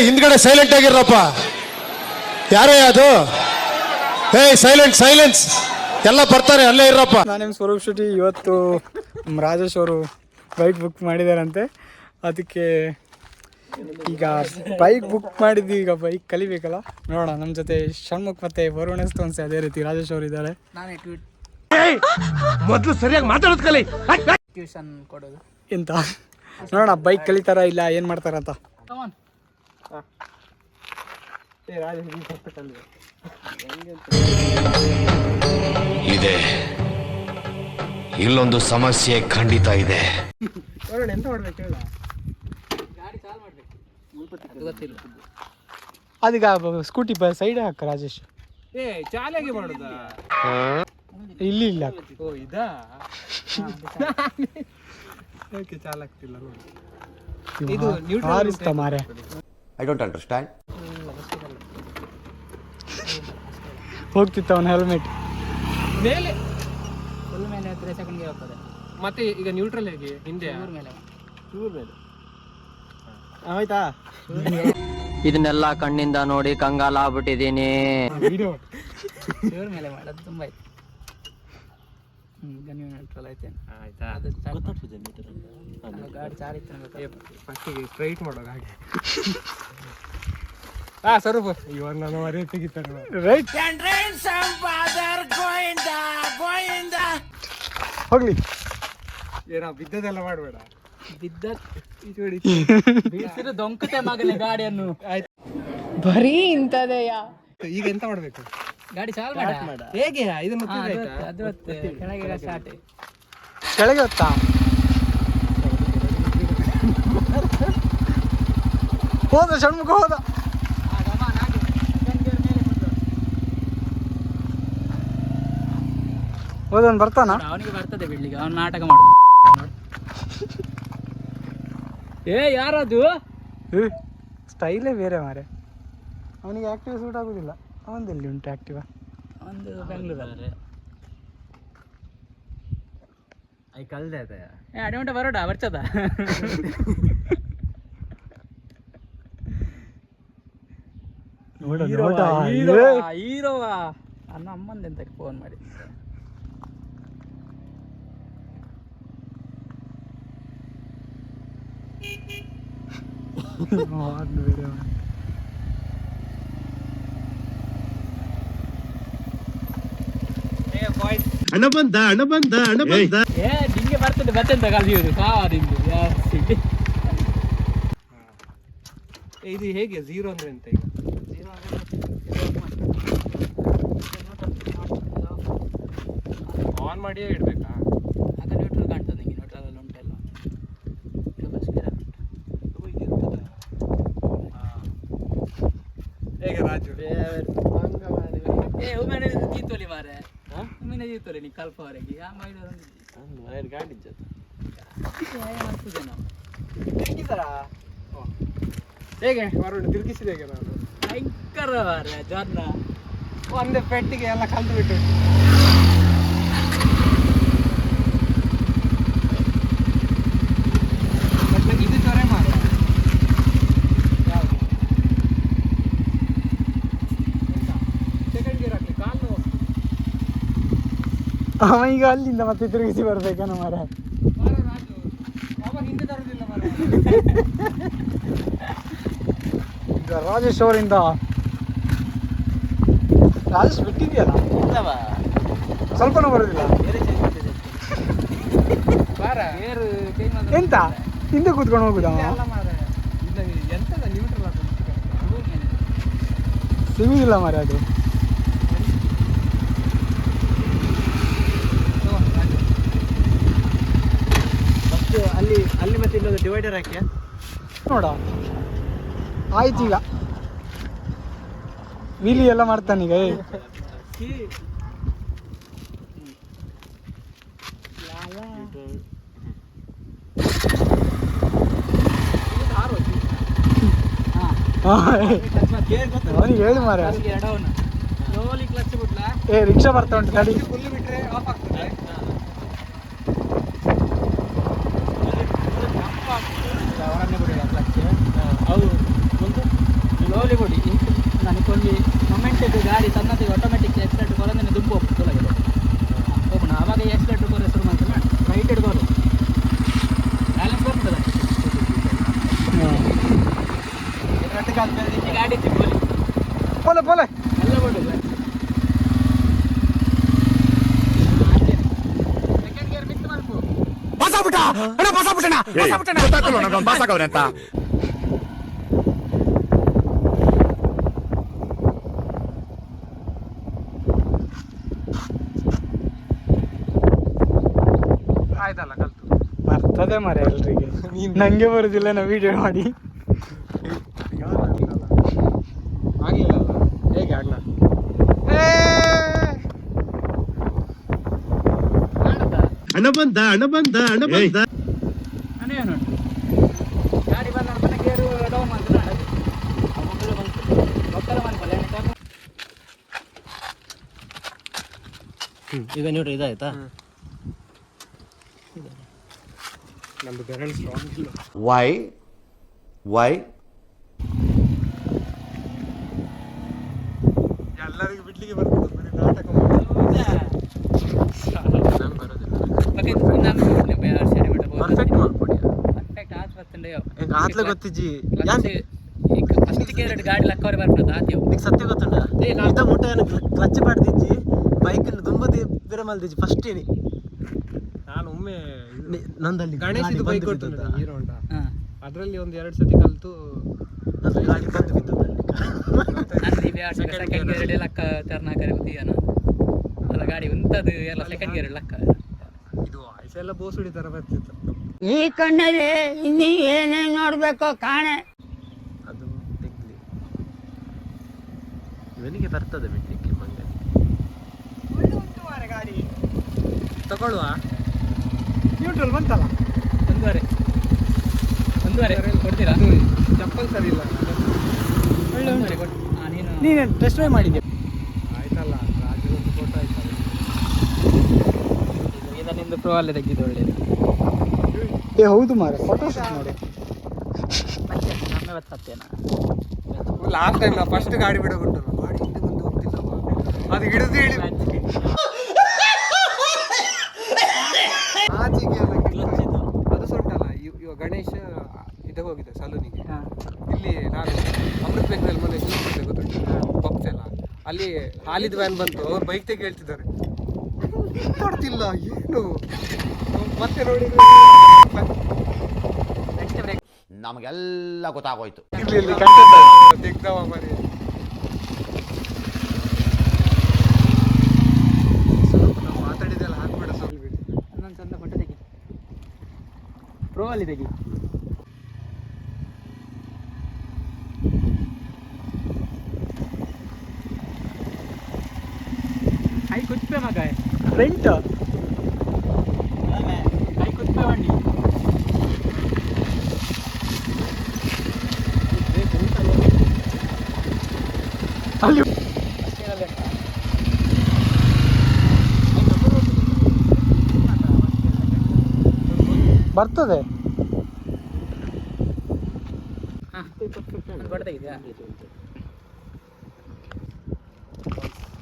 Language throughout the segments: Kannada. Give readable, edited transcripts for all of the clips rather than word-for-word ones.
ಹಿಂದ್ಗಡೆ ಸೈಲೆಂಟ್ ಆಗಿರಪ್ಪ. ಯಾರೇ ಅದು? ಸೈಲೆಂಟ್ ಸೈಲೆನ್ಸ್, ಎಲ್ಲ ಬರ್ತಾರೆ, ಅಲ್ಲೇ ಇರಪ್ಪ. ನಾನೇನು ಸ್ವರೂಪ್ ಶೆಟ್ಟಿ. ಇವತ್ತು ರಾಜೇಶ್ ಅವರು ಬೈಕ್ ಬುಕ್ ಮಾಡಿದಾರಂತೆ. ಅದಕ್ಕೆ ಈಗ ಬೈಕ್ ಬುಕ್ ಮಾಡಿದ್ವಿ, ಈಗ ಬೈಕ್ ಕಲಿಬೇಕಲ್ಲ. ನೋಡೋಣ, ನಮ್ಮ ಜೊತೆ ಷಣ್ಮುಖ್ ಮತ್ತೆ ವರುಣ್ ತೋನ್ಸಿ, ಅದೇ ರೀತಿ ರಾಜೇಶ್ ಅವರು ಇದ್ದಾರೆ. ಮೊದಲು ಸರಿಯಾಗಿ ಮಾತಾಡೋದು ಕಲಿ, ಟ್ಯೂಷನ್ ಕೊಡೋದು ಎಂತ ನೋಡೋಣ, ಬೈಕ್ ಕಲಿತಾರ ಇಲ್ಲ ಏನು ಮಾಡ್ತಾರಂತ. ಇದೆ, ಇಲ್ಲೊಂದು ಸಮಸ್ಯೆ ಖಂಡಿತ ಇದೆ. ಎಂತ ಮಾಡ್ಬೇಕು ಹೇಳ? ಗಾಡಿ ಚಾಲು ಮಾಡ್ಬೇಕು, ಗೊತ್ತಿಲ್ಲ. ಅದೀಗ ಸ್ಕೂಟಿ ಸೈಡ್ ಹಾಕ ರಾಜೇಶ್. ಚಾಲಾಗಿ ಮಾಡುದ ಇಲ್ಲಿ ಇಲ್ಲ. ಓ ಇದಾ ಓಕೆ, ಚಾಲಾಗ್ತಿಲ್ಲ. ಇದು ನ್ಯೂಟ್ರಲ್ ಮಾರೆ. I don't understand. ಹೋಗ್ತಿತ್ತು ಅವನ ಹೆಲ್ಮೆಟ್ ಮೇಲೆ, ಫುಲ್ ಮೇಲೆ 3 ಸೆಕೆಂಡ್ಗೆ ಹೋಗ್ತದೆ. ಮತ್ತೆ ಈಗ ನ್ಯೂಟ್ರಲ್ ಹೇಗೆ? ಹಿಂದೆ ಚೂರ್ ಮೇಲೆ ಆಯ್ತಾ? ಇದನ್ನೆಲ್ಲ ಕಣ್ಣಿಂದ ನೋಡಿ ಕಂಗಾಲ ಆಗ್ಬಿಟ್ಟಿದೀನಿ. ಚೂರ್ ಮೇಲೆ ಮಾಡೋದು ತುಂಬಾ ಆಯ್ತು. ಈಗ ನೀವು ನ್ಯೂಟ್ರಲ್ ಆಯ್ತೇನೆ. ಆಯ್ತಾ? ಗಾಡಿ ಚಾರ್ ಇತ್ತು, ಫಸ್ಟಿಗೆ ಸ್ಟ್ರೈಟ್ ಮಾಡೋದು ಹಾಗೆ. ಸ್ವರೂಪ ಇವಾಗ ನಾನು ಅರೆ ತೆಗಿತಾರೆ ರೈಟ್. ಹೋಗ್ಲಿ, ಏನೋ ಬಿದ್ದದೆಲ್ಲ ಮಾಡಬೇಡ. ಬಿದ್ದ ದೊಂಕತೆ ಮಗನೇ ಗಾಡಿಯನ್ನು. ಬರೀ ಇಂಥದೆಯ. ಈಗ ಎಂತ ಮಾಡ್ಬೇಕು? ಗಾಡಿ ಚಾಲು ಮಾಡ. ಹೇಗೆ ಇದನ್ನು ಅದು ಕೆಳಗೆ ಸ್ಟಾರ್ಟ್. ಕೆಳಗೆ ಹೊತ್ತಾ? ಹೋದ ಷಣ್ಮುಖ ಹೋದ. ಹೋದನ್ ಬರ್ತಾನ? ಅವನಿಗೆ ಬರ್ತದೆ ಬಿಡ್ಲಿಕ್ಕೆ, ಅವನು ನಾಟಕ ಮಾಡುದು. ಯಾರದು? ಸ್ಟೈಲೇ ಬೇರೆ ಮಾರೆ. ಅವನಿಗೆ ಆಕ್ಟಿವ್ ಸೂಟ್ ಆಗುದಿಲ್ಲ. ಅವನದಲ್ಲಿ ಉಂಟು ಆಕ್ಟಿವ್? ಒಂದು ಬೆಂಗಳೂರಲ್ಲಿ. ಕಲ್ದೆ ಅಡಿಮಂಟ ಬರೋಡ ಬರ್ಚದ. ಹೀರೋವಾ ನನ್ನ ಅಮ್ಮಂದೆಂತ ಫೋನ್ ಮಾಡಿ. ಹಣ ಬಂದ ನಿಂಗೆ ಬರ್ತದೆ ಬತ್ತೆಂತ ಕಲಿಯುವುದು ಕಾವಾದಿಂದು ಜಾಸ್ತಿ. ಇದು ಹೇಗೆ ಝೀರೋ ಅಂದ್ರೆ ಎಂತ? ಈಗ ಆನ್ ಮಾಡಿಯೇ ಇಡ್ಬೇಕಾ? ಆಗ ನ್ಯೂಟ್ರಲ್ ಕಾಣ್ತದೆ ನಿಂಗೆ. ನ್ಯೂಟ್ರಲ್ ಅಲ್ಲಿ ಉಂಟೆಲ್ಲ ಹೇಗೆ ರಾಜು? ಒಮ್ಮೆ ಜೀತೋಲಿ ಮಾರೆ, ಒಮ್ಮೆ ಜೀತೋಲಿ ನೀ ಕಲ್ಪವರೆಗೆ ಗಾಡಿ ಹೇಗೆ ಹೊರಡು ತಿರುಗಿಸಿದ ಹೇಗೆ? ನಾನು ಭಯಂಕರ ಮಾರೆ ಜನ ಒಂದೇ ಪೆಟ್ಟಿಗೆ ಎಲ್ಲ ಕಲ್ತು ಬಿಟ್ಟು. ಇದು ಚೊರೆ ಮಾರ. ಯಾವುದು ಸೆಕೆಂಡ್ ಗೇರ್ ಹಾಕಿ ಕಾಲು. ಅವ ಈಗ ಅಲ್ಲಿಂದ ಮತ್ತೆ ತಿರುಗಿಸಿ ಬರ್ಬೇಕೇನೋ ಮಾರ. ರಾಜು ಅವ ಹಿಂದೆ ತರುದಿಲ್ಲ ಮಾರ. ಈಗ ರಾಜೇಶ್ ಅವರಿಂದ ರಾಜೇಶ್ ಬಿಟ್ಟಿದೆಯಲ್ಲ, ಸ್ವಲ್ಪನೂ ಬರೋದಿಲ್ಲ. ಎಂತ ಹಿಂದೆ ಕೂತ್ಕೊಂಡು ಹೋಗುದ? ಸಿಗುದಿಲ್ಲ ಮಾರ ಅದು. ಅಲ್ಲಿ ಮತ್ತೆ ಇಲ್ಲೊಂದು ಡಿವೈಡರ್ ಹಾಕಿ ನೋಡ. ಆಯ್ತು, ಈಗ ವೀಲಿ ಎಲ್ಲ ಮಾಡ್ತಾನೀಗ. ಅವನಿಗೆ ಹೇಳಿ ಮಾರ. ರಿಕ್ಷಾ ಬರ್ತಾ ಉಂಟು ತಡಿ. ಅವರನ್ನೇ ಬಿಡೋಣ ಕ್ಲಚ್. ಹೌದು ಒಂದು ಒಂದು ಮೊಮೆಂಟ್ ಗಾಡಿ ತನ್ನದೇ ಆಟೋಮೆಟಿಕ್ ಎಕ್ಸ್ಲೇಟರ್ ಕೊರನೆ ದುಂಬು ಹೋಗ್ತದೆ ಹೋಗೋಣ ಆವಾಗ ಎಕ್ಸ್ಲೇಟರ್ ಕೊರ ಶುರು ಮಾಡ್ತಾನೆ ರೈಟ್ ಹಿಡ್ಬೋದು ಬ್ಯಾಲೆನ್ಸ್ ಬರ್ತದೆ ಗಾಡಿ ತಿಪ್ಪಲಿ ಪೋಲೆ ಪೋಲೆ ಎಲ್ಲ ಬಿಡೋದು ಸೆಕೆಂಡ್ ಗೇರ್ ಮಿಕ್ಸ್ ಮಾಡ್ಕೋ ಆಯ್ತಲ್ಲ ಕಲ್ತು ಬರ್ತದೆ ಮರ ಎಲ್ರಿಗೆ ನಂಗೆ ಬರುದಿಲ್ಲ ನಾ ವಿಡಿಯೋ ಮಾಡಿ ಆಗಿಲ್ಲ ಹೇಗೆ ಅಣ್ಣ ಹಣ ಬಂದ ಅನೇ ನೋಡಿ ಗಾಡಿ ಬಂದ ಮನೆ ಗೇರು ಡೌನ್ ಮಾಡ್ತಾರೆ ಮೊಬೈಲ್ ಬಂತು ಒಕ್ಕಲ ಮಾಡ್ಕೊಳ್ಳಿ ಈಗ ನೋಡಿ ಇದಾಯ್ತಾ ನಮ್ದು ಬೆರಳು ಸ್ಟ್ರಾಂಗ್ ಇಲ್ಲ ವೈ ಎಲ್ಲರಿಗೂ ಬಿಡ್ಲಿಕ್ಕೆ ಬರ್ತದೆ ಬರೀ ನಾಟಕ ಪರ್ಫೆಕ್ಟ್ ಮಾಡ್ಕೊಡಿ ಪರ್ಫೆಕ್ಟ್ ಆತ್ಮತ್ತಂಡೆಯೋ ಆತ್ಲ ಗೊತ್ತಿಜ್ಜಿ ಫಸ್ಟ್ ಎರಡು ಗಾಡಿ ಲಕ್ಕವರೆ ಬರ್ತದೆ ಆತ್ಯೋ ನಿಂಗೆ ಸತ್ಯ ಗೊತ್ತುಂಡ ಇಂಥ ಮುಟ್ಟ ಕ್ಲಚ್ ಪಾಡ್ದಿಜ್ಜಿ ಬೈಕ್ ದುಂಬದಿ ಬೇರೆ ಮಲ್ದಿಜ್ಜಿ ಫಸ್ಟ್ ಏನಿ ನಾನು ಒಮ್ಮೆ ನಂದಲ್ಲಿ ಗಣೇಶಿದು ಬೈಕ್ ಕೊಟ್ಟು ಹೀರೋ ಹೊಂಡ ಅದರಲ್ಲಿ ಒಂದು 2 ಸತಿ ಕಲ್ತು ಗಾಡಿ ಬಂದು ಬಿದ್ದದಲ್ಲಿ ಸೆಕೆಂಡ್ ಗೇರ್ ಲಕ್ಕ ತರ್ನಾಕರೆ ಗೊತ್ತೀಯನ ಅಲ್ಲ ಗಾಡಿ ಉಂಟದು ಎಲ್ಲ ಸೆಕೆಂಡ್ ಗೇರ್ ಲಕ್ಕ ಇದು ವಾಯ್ಸ್ ಎಲ್ಲ ಬೋಸುಡಿ ತರ ಬರ್ತಿತ್ತು ಈ ಕಣ್ಣಲ್ಲಿ ಇನ್ನೀ ಏನೇನ್ ನೋಡ್ಬೇಕೋ ಕಾಣೆ ಅದು ತೆಗ್ಲಿ ಇವನಿಗೆ ಬರ್ತದೆ ಬಿಡ್ಲಿಕ್ಕೆ ಮಂಗನಿಗೆ ಗಾಡಿ ತಗೊಳ್ಳುವ ನ್ಯೂಟ್ರಲ್ ಬಂತಲ್ಲ ಒಂದೂವರೆ ಕೊಡ್ತೀರಾ ಚಪ್ಪಲ್ ಸರಿ ಇಲ್ಲ ಒಳ್ಳೆ ಉಂಟು ನೀನು ನೀನು ಟೆಸ್ಟ್ ಡ್ರೈವ್ ಮಾಡಿದ್ದೆ ಆಯ್ತಲ್ಲ ರಾಜಗೊಂದು ಫೋಟೋ ಆಯ್ತಲ್ಲ ಇದನ್ನಿಂದ ಪ್ರೋ ಅಲ್ಲೇ ತೆಗೆದಿದ್ದು ಒಳ್ಳೇದು ಏ ಹೌದು ಮಾರೆ ಫೋಟೋ ಶೂಟ್ ಮಾಡಿ ನಮ್ಮ ಹತ್ತೇನಾ ಲಾಸ್ಟ್ ಟೈಮ್ ನಾ ಫಸ್ಟ್ ಗಾಡಿ ಬಿಡೋಗುಂಟಲ್ಲ ಗಾಡಿ ಹಿಂದೆ ಬಂದು ಹೋಗ್ತಿಲ್ಲ ಅದು ಹಿಡಿದು ಹೇಳಿ ಆಚೆಗೆ ಅದು ಸೊಂಟಲ್ಲ ಇವಾಗ ಗಣೇಶ್ ಇದಕ್ಕೆ ಹೋಗಿದೆ ಸಲೂನಿಗೆ ಇಲ್ಲಿ ನಾನು ಅಮೃತ್ ಬೆಂಗಳಲ್ಲಿ ಮೊನ್ನೆ ಸಿಲುಕಿದ್ದೆ ಗೊತ್ತುಂಟು ಪಪ್ಸ್ ಎಲ್ಲ ಅಲ್ಲಿ ಹಾಲಿದ ವ್ಯಾನ್ ಬಂತು ಅವ್ರು ಬೈಕ್ ತೆಗೆ ಹೇಳ್ತಿದ್ದಾರೆ ಮಾಡ್ತಿಲ್ಲ ಏನು ಮತ್ತೆ ನೋಡಿ ನಮಗೆಲ್ಲ ಗೊತ್ತಾಗೋಯ್ತು. ಇಲ್ಲಿ ತೆಗ್ದವ ಮರಿ ಸ್ವಲ್ಪ ನಾವು ಮಾತಾಡಿದೆಲ್ಲ ಹಾಕ್ಬೇಡ ಸ್ವಲ್ಪ ಬಿಡಿ ಇನ್ನೊಂದು ಚಂದ ಫೋಟೋ ತೆಗಿ ಪ್ರೋ ಅಲ್ಲಿ ತೆಗಿ ಕೈ ಕುಚ್ಚೆ ಮಗ ಫ್ರಂಟ್ ಕೈ ಕುಚ್ಚೆ ಬಂಡಿ ಅಲ್ಲಿ ಬರ್ತದೆ ಫೋಟೋ ತೆಗಿದ್ಯಾ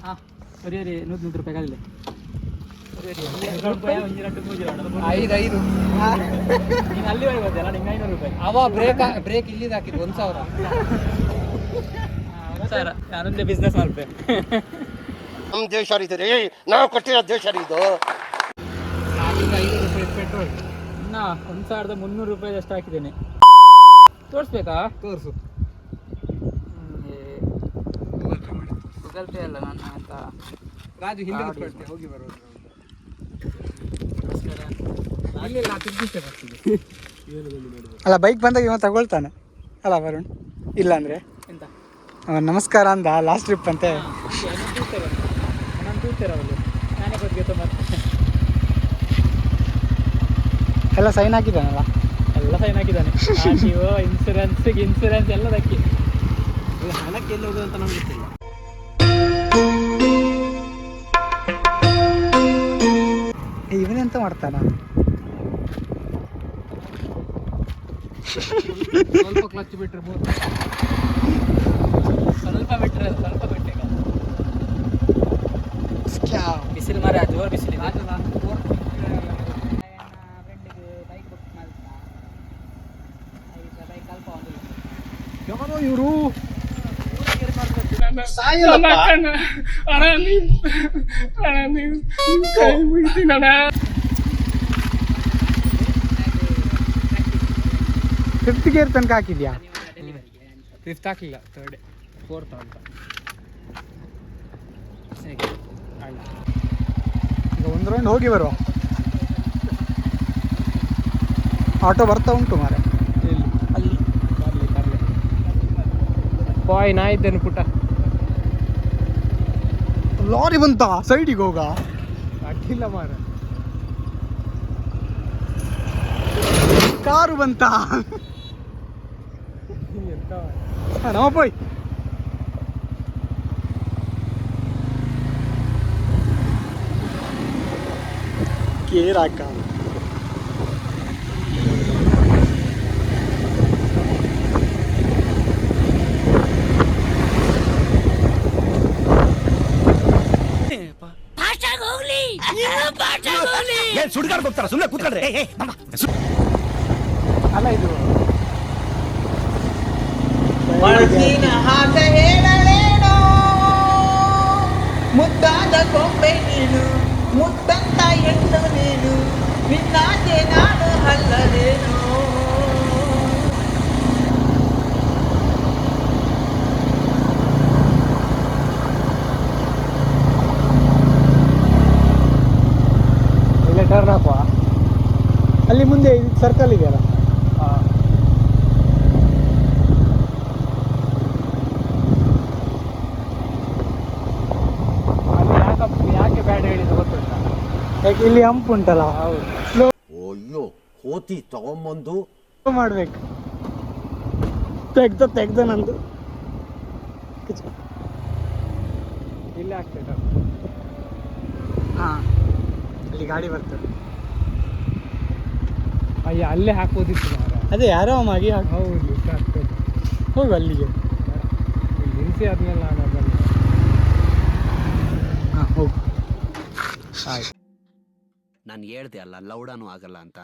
ಹಾಂ ಸರಿ ರೀ 100 ರೂಪಾಯಿ ಆಗಲಿಲ್ಲ 5 ನೀನು ಅಲ್ಲಿವರೆಗೆ ಹೋದಲ್ಲ ನಿಂಗೆ 500 ರೂಪಾಯಿ ಅವ ಬ್ರೇಕ್ ಇಲ್ಲಿದ್ದು ಹಾಕಿದ್ದು 1000 ನಾನೊಂದೇ ಬಿಸ್ನೆಸ್ ಮಾಡ್ತೆ ನಮ್ಮ ದೇಶ ಇದೆ ನಾವು ಕೊಟ್ಟಿರೋ ದೇಶ ಇದು. 5 ರೂಪಾಯಿ ಪೆಟ್ರೋಲ್ ಇನ್ನು 1300 ರೂಪಾಯಿ ಅಷ್ಟು ಹಾಕಿದ್ದೇನೆ ತೋರಿಸ್ಬೇಕಾ ತೋರಿಸು ಗೂಗಲ್ ಪೇ ಅಲ್ಲ ನನ್ನ ಅಂತ ರಾಜು ಹಿಂದೆ ಕೂತ್ಕೊಳ್ತೆ ಹೋಗಿ ಬರೋದು ಅಲ್ಲಿಲ್ಲ ತಿರ್ಗಿಷ್ಟೇ ಬರ್ತಿದೆ ಅಲ್ಲ ಬೈಕ್ ಬಂದಾಗ ಇವ ತಗೊಳ್ತಾನೆ ಅಲ್ಲ ವರುಣ್ ಇಲ್ಲ ಅಂದರೆ ಎಂತ ಅವನು ನಮಸ್ಕಾರ ಅಂದ ಲಾಸ್ಟ್ ಟ್ರಿಪ್ ಅಂತೆ ನಾನು ತೂಗ್ತೇನೆ ಅವರು ನಾನೇ ಕೊಟ್ಟಿಗೆ ಮತ್ತೆ ಎಲ್ಲ ಸೈನ್ ಹಾಕಿದ್ದಾನಲ್ಲ ಎಲ್ಲ ಸೈನ್ ಹಾಕಿದ್ದಾನೆ ಇನ್ಸೂರೆನ್ಸ್ ಎಲ್ಲದಕ್ಕೆ ಹಣಕ್ಕೆ ಎಲ್ಲಿ ಹೋಗೋದು ಅಂತ ನಮ್ಗೆ ಗೊತ್ತಿಲ್ಲ. ಇವನೆಂತ ಮಾಡ್ತಾನ ಸ್ವಲ್ಪ ಕ್ಲಚ್ ಬಿಟ್ರೆ ಸ್ವಲ್ಪ ಬಿಟ್ರೆ ಜೋರು ಬಿಸಿಲಿದೆ. ಅದು ನಾನು ಫ್ರೆಂಡಿಗೆ ಬೈಕ್ ಬುಕ್ ಮಾಡ್ತಾ ಬೈಕ್ ಅಲ್ಪ ಒಂದು ಯಾರೋ ಇವರು ಫಿಫ್ತ್ ಗೇರ್ ತನಕ ಹಾಕಿದ್ಯಾ? ಫಿಫ್ತ್ ಹಾಕಲಿಲ್ಲ, 3rd 4th ಅಂತ. ಈಗ ಒಂದು ರೌಂಡ್ ಹೋಗಿ ಬರುವ. ಆಟೋ ಬರ್ತಾ ಉಂಟು ಮಾರೆ. ಎಲ್ಲಿ? ಅಲ್ಲಿ ಬರಲಿ. ಬಾಯ್ ನಾ ಇದ್ದೇನೆ ಪುಟ್ಟ. ಲಾರಿ ಬಂತ, ಸೈಡಿಗೆ ಹೋಗ. ಅಡ್ಡಿಲ್ಲ ಮಾರ. ಕಾರು ಬಂತ. ನಮ್ಮ ಪೋಯ್ ಕೇರ್ ಹಾಕ. ಸುಡ್ಗಾಡ್ ಹೋಗ್ತಾರ, ಸುಮ್ಮನೆ ಕೂತ್ಕೊಂಡ್ರೆ. ಅಲ್ಲ ಇದು ಮನಸ್ಸಿನ ಹಾಸ ಹೇಳಲೇನೋ, ಮುದ್ದಾದ ಕೊಂಬೆ ನೀನು, ಮುತ್ತಂತ ಹೆಣ್ಣು ನೀನು, ನಿನ್ನಾಚೆ ನಾನು ಅಲ್ಲದೇನೋ. ಇಲ್ಲ ಟರ್ನ್ ಹಾಕುವ. ಅಲ್ಲಿ ಮುಂದೆ ಸರ್ಕಲ್ ಇದೆಯಲ್ಲ. ಯಾಕೆ ಬ್ಯಾಡ ಹೇಳಿದ್ದು ಗೊತ್ತುಂಟಾ? ಯಾಕೆ ಇಲ್ಲಿ ಹಂಪ್ ಉಂಟಲ್ಲ. ಹೌದು. ಸ್ಲೋ ಅಯ್ಯೋ ಕೋತಿ ತಗೊಂಬಂದು ಮಾಡ್ಬೇಕು. ತೆಗ್ದ ನಂದು ಇಲ್ಲೇ ಆಗ್ತದೆ. ಹಾ, ಅಲ್ಲಿ ಗಾಡಿ ಬರ್ತದೆ. ಅಯ್ಯ ಅಲ್ಲೇ ಹಾಕೋದಿತ್ತು ಮಾರ. ಅದೇ ಆರಾಮಾಗಿ ಹೌದು ಆಗ್ತದೆ. ಹೋಗು ಅಲ್ಲಿಗೆ. ನಿಲ್ಲಿಸಿ ಆದ್ಮೇಲೆ ನಾನು ಅದನ್ನು ಹಾಂ ಹೋಗು. ಆಯ್ತು. ನಾನು ಹೇಳ್ದೆ ಅಲ್ಲ ಲೌಡಾನು ಆಗಲ್ಲ ಅಂತ.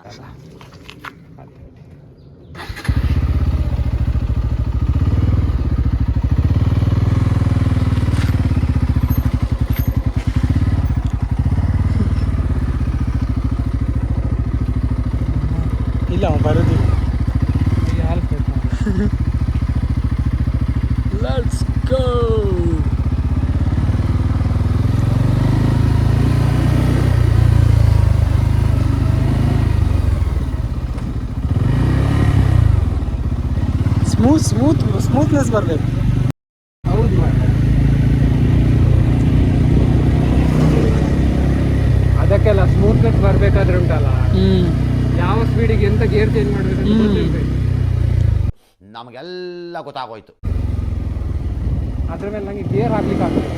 ಇಲ್ಲ ಅವ ಬರೋದಿಲ್ಲ. Let's go. ಸ್ಮೂತ್ನೆಸ್ ಬರಬೇಕು. ಹೌದು ಮಾಡ. ಅದಕ್ಕೆಲ್ಲ ಸ್ಮೂತ್ನೆಸ್ ಬರಬೇಕಾದ್ರೆ ಉಂಟಲ್ಲ, ಯಾವ ಸ್ಪೀಡಿಗೆ ಎಂತ ಗೇರ್ ಚೇಂಜ್ ಮಾಡಬೇಕು ಅಂತ ಗೊತ್ತಿರ್ಬೇಕು. ನಮಗೆಲ್ಲ ಗೊತ್ತಾಗೋಯ್ತು. ಅದ್ರ ಮೇಲೆ ನನಗೆ ಗೇರ್ ಹಾಕ್ಲಿಕ್ಕೆ ಆಗ್ತದೆ.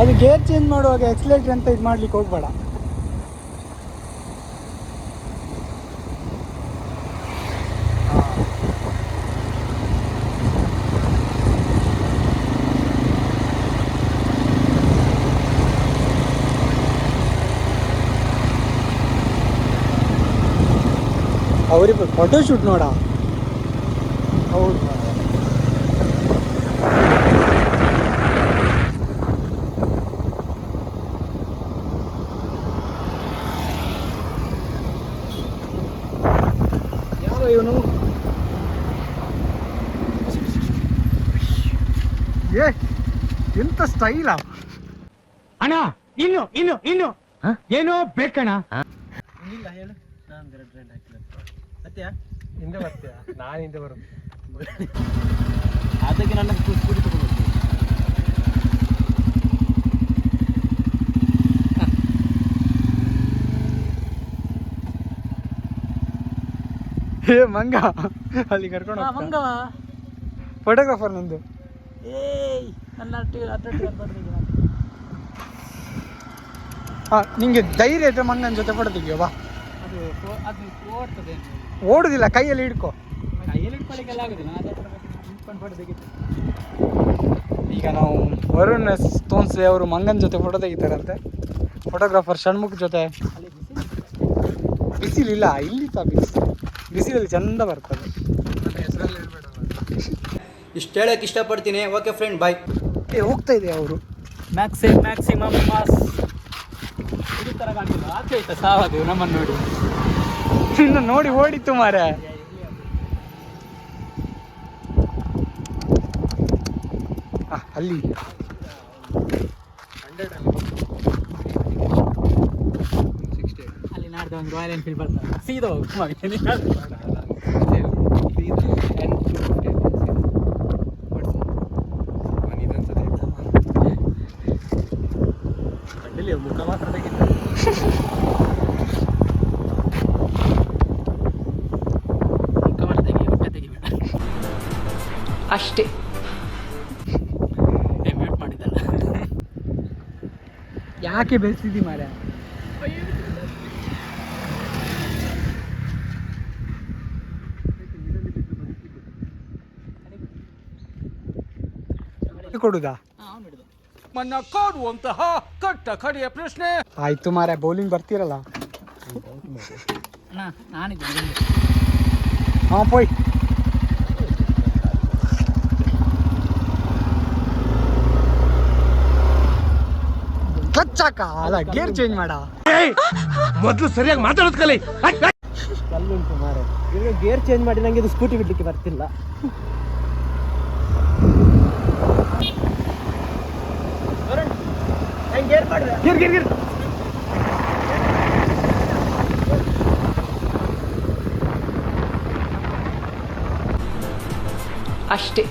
ಅದು ಗೇರ್ ಚೇಂಜ್ ಮಾಡುವಾಗ ಎಕ್ಸಲೇಟರ್ ಅಂತ ಇದು ಮಾಡ್ಲಿಕ್ಕೆ ಹೋಗ್ಬೇಡ. ಅವ್ರಿಗೆ ಫೋಟೋ ಶೂಟ್ ನೋಡ. ಹೌದು. ಯಾರೋ ಇವನು. ಎಂತ ಸ್ಟೈಲ ಅಣ್ಣ. ಇನ್ನು ಏನೋ ಬೇಕಣ್ಣ. ಇಲ್ಲ ಹೇಳು. ನಾನು 2 ರೌಂಡ್ ಹಾಕಿಲ್ಲ. ಸತ್ಯ ಹಿಂದೆ ಬರ್ತೀಯ? ನಾನು ಹಿಂದೆ ಬರೋದು. ಅದಕ್ಕೆ ನನ್ನ ಸ್ಕೂಟಿ ತಗೊಂಡು ಏ ಮಂಗ ಅಲ್ಲಿ ಕರ್ಕೊಂಡು ಮಂಗವ ಫೋಟೋಗ್ರಾಫರ್ ನಂದು. ಏಯ್ ನನ್ನ ಹಾಂ, ನಿಂಗೆ ಧೈರ್ಯ ಇದ್ರೆ ಮಂಗನ ಜೊತೆ ಫೋಟೋ ತೆಗಿಯೋ ಬಾ. ಅದು ಓಡ್ತದೆ. ಓಡುದಿಲ್ಲ, ಕೈಯಲ್ಲಿ ಹಿಡ್ಕೊ. ಕೈಯಲ್ಲಿ ಇಟ್ಕೊಳ್ಳಿಕ್ಕೆಲ್ಲ ಆಗುದಿಲ್ಲ. ಈಗ ನಾವು ವರುಣ್ ತೋನ್ಸೆ ಅವರು ಮಂಗನ್ ಜೊತೆ ಫೋಟೋ ತೆಗಿತಾರಂತೆ. ಫೋಟೋಗ್ರಾಫರ್ ಷಣ್ಮುಖ್ ಜೊತೆ. ಬಿಸಿಲಿಲ್ಲ, ಇಲ್ಲಿ ಬಿಸಿಲಲ್ಲಿ ಚಂದ ಬರ್ತದೆ. ಇಷ್ಟು ಹೇಳಕ್ಕೆ ಇಷ್ಟಪಡ್ತೀನಿ. ಓಕೆ ಫ್ರೆಂಡ್, ಬಾಯ್. ಹೋಗ್ತಾ ಇದೆ ಅವರು ಮ್ಯಾಕ್ಸಿಮಮ್ ಮಾಸ್ ಇದು ಥರ ಕಾಣ್ತಿಲ್ಲ. ಆಚೆ ಆಯ್ತಾ ಸಾವದು ನಮ್ಮನ್ನು ನೋಡಿ. ಇನ್ನು ನೋಡಿ ಓಡಿತ್ತು ಮಾರೆ. ಅಲ್ಲಿ ಅಲ್ಲಿ ನಾಡ್ದು ಒಂದು ರಾಯಲ್ ಎನ್ಫೀಲ್ಡ್ ಬರ್ತಾರೆ ಸೀದಾ ಮುಖ ಮಾತ್ರ ತೆಗಿತಾರೆ. ಮುಖ ಮಾತ್ರ ಹೊಟ್ಟೆ ತೆಗಿಬೇಡ ಅಷ್ಟೇ. ಮ್ಯೂಟ್ ಮಾಡಿದ್ದಲ್ಲ. ಯಾಕೆ ಬೆಳೆಸಿದಿ ಮಾರೆ? ಕೊಡುದಾ? ಆಯ್ತು ಮಾರೆ, ಬೌಲಿಂಗ್ ಬರ್ತೀರಲ್ಲ. ನಾನಿದ್ದೀನಿ. ಹಾಂ ಪೋಯ್. ಕ್ಲಚ್ ಹಾಕ, ಅಲ್ಲ ಗೇರ್ ಚೇಂಜ್ ಮಾಡ. ಮೊದಲು ಸರಿಯಾಗಿ ಮಾತಾಡೋದ್ ಕಲಿ. ಕಲ್ಲುಂಟು ಮಾರೆ, ಈಗ ಗೇರ್ ಚೇಂಜ್ ಮಾಡಿ ನನಗೆ ಇದು ಸ್ಕೂಟಿ ಬಿಡ್ಲಿಕ್ಕೆ ಬರ್ತಿಲ್ಲ. ಗೇರ್ ಅಷ್ಟೇ.